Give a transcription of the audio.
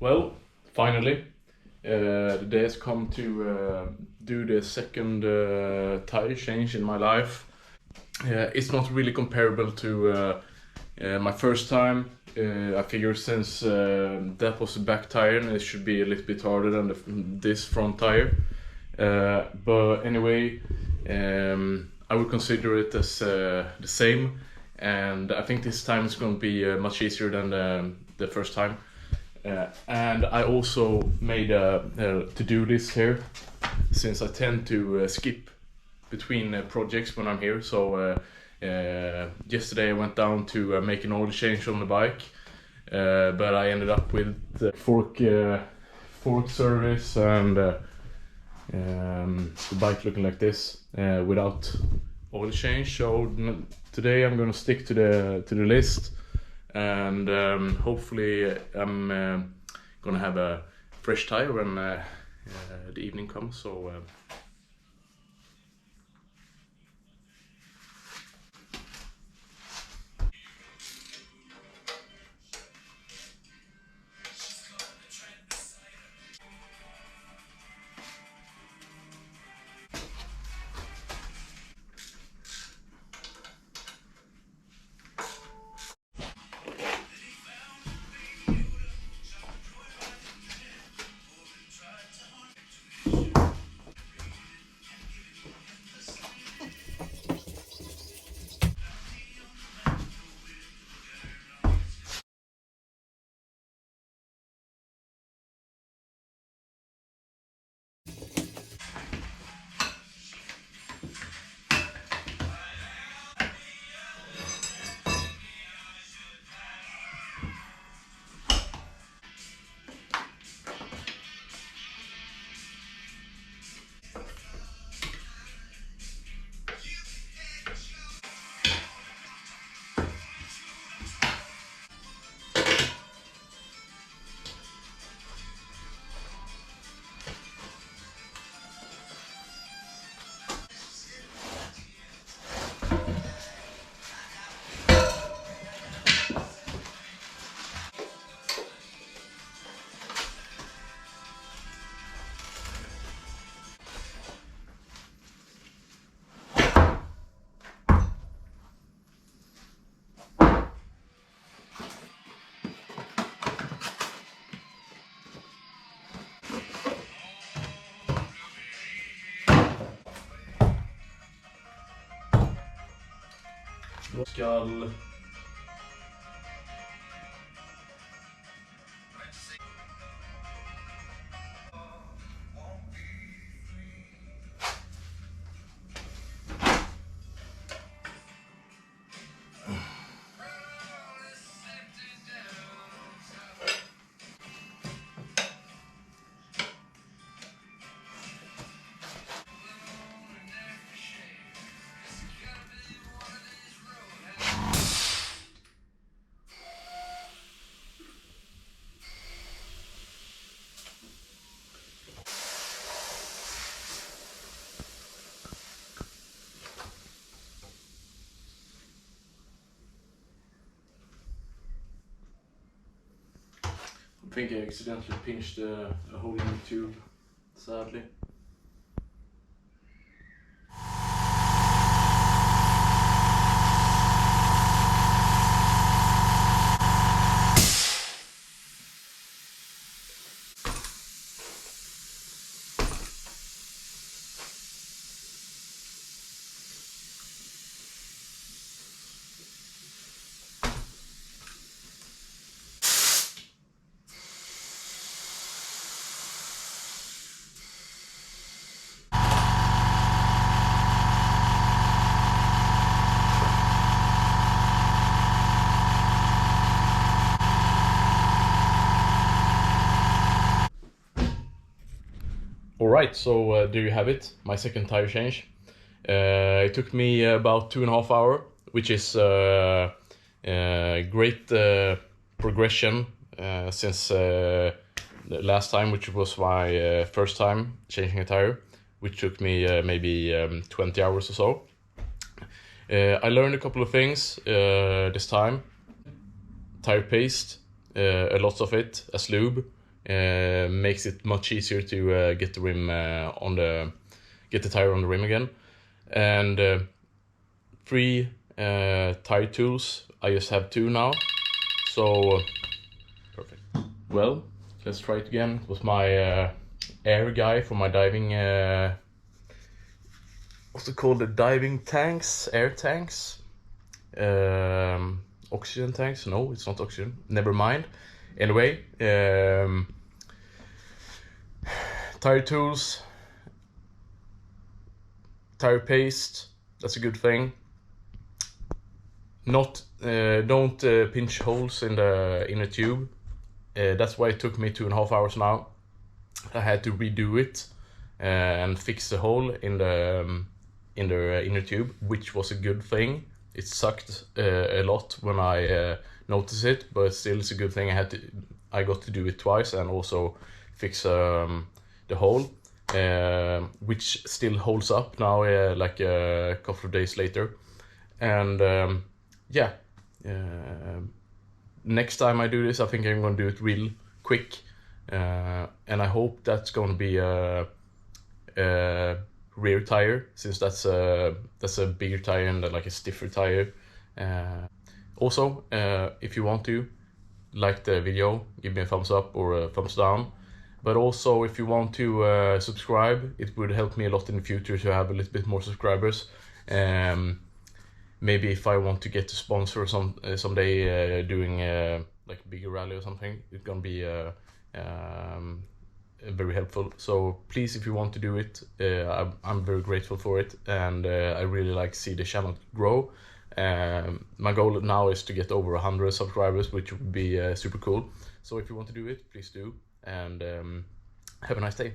Well, finally, the day has come to do the second tire change in my life. It's not really comparable to my first time. I figure since that was the back tire, and it should be a little bit harder than this front tire. But anyway, I would consider it as the same, and I think this time it's going to be much easier than the first time. And I also made a to-do list here, since I tend to skip between projects when I'm here. So yesterday I went down to make an oil change on the bike, but I ended up with the fork service and the bike looking like this without oil change. So today I'm gonna stick to the list, and hopefully I'm gonna have a fresh tire when the evening comes. So skall I think I accidentally pinched a hole in the tube, sadly. Alright, so there you have it, my second tire change. It took me about 2.5 hours, which is great progression since the last time, which was my first time changing a tire, which took me maybe 20 hours or so. I learned a couple of things this time. Tire paste, a lot of it as lube, makes it much easier to get the rim get the tire on the rim again. And 3 tire tools. I just have 2 now, so perfect. Well, let's try it again. It was my air guy for my diving. What's it called? The diving tanks, air tanks, oxygen tanks. No, it's not oxygen. Never mind. Anyway, tire tools, tire paste. That's a good thing. Don't pinch holes in the inner tube. That's why it took me 2.5 hours now. I had to redo it and fix the hole in the inner tube, which was a good thing. It sucked a lot when I noticed it, but still it's a good thing. I got to do it twice and also fix the hole, which still holds up now, like a couple of days later. And yeah, next time I do this, I think I'm gonna do it real quick, and I hope that's gonna be a rear tire, since that's a bigger tire and like a stiffer tire. Also, if you want to like the video, give me a thumbs up or a thumbs down. But also, if you want to subscribe, it would help me a lot in the future to have a little bit more subscribers. Maybe if I want to get to sponsor someday doing like a bigger rally or something, it's gonna be very helpful. So please, if you want to do it, I'm very grateful for it, and I really like to see the channel grow. My goal now is to get over 100 subscribers, which would be super cool. So if you want to do it, please do, and have a nice day.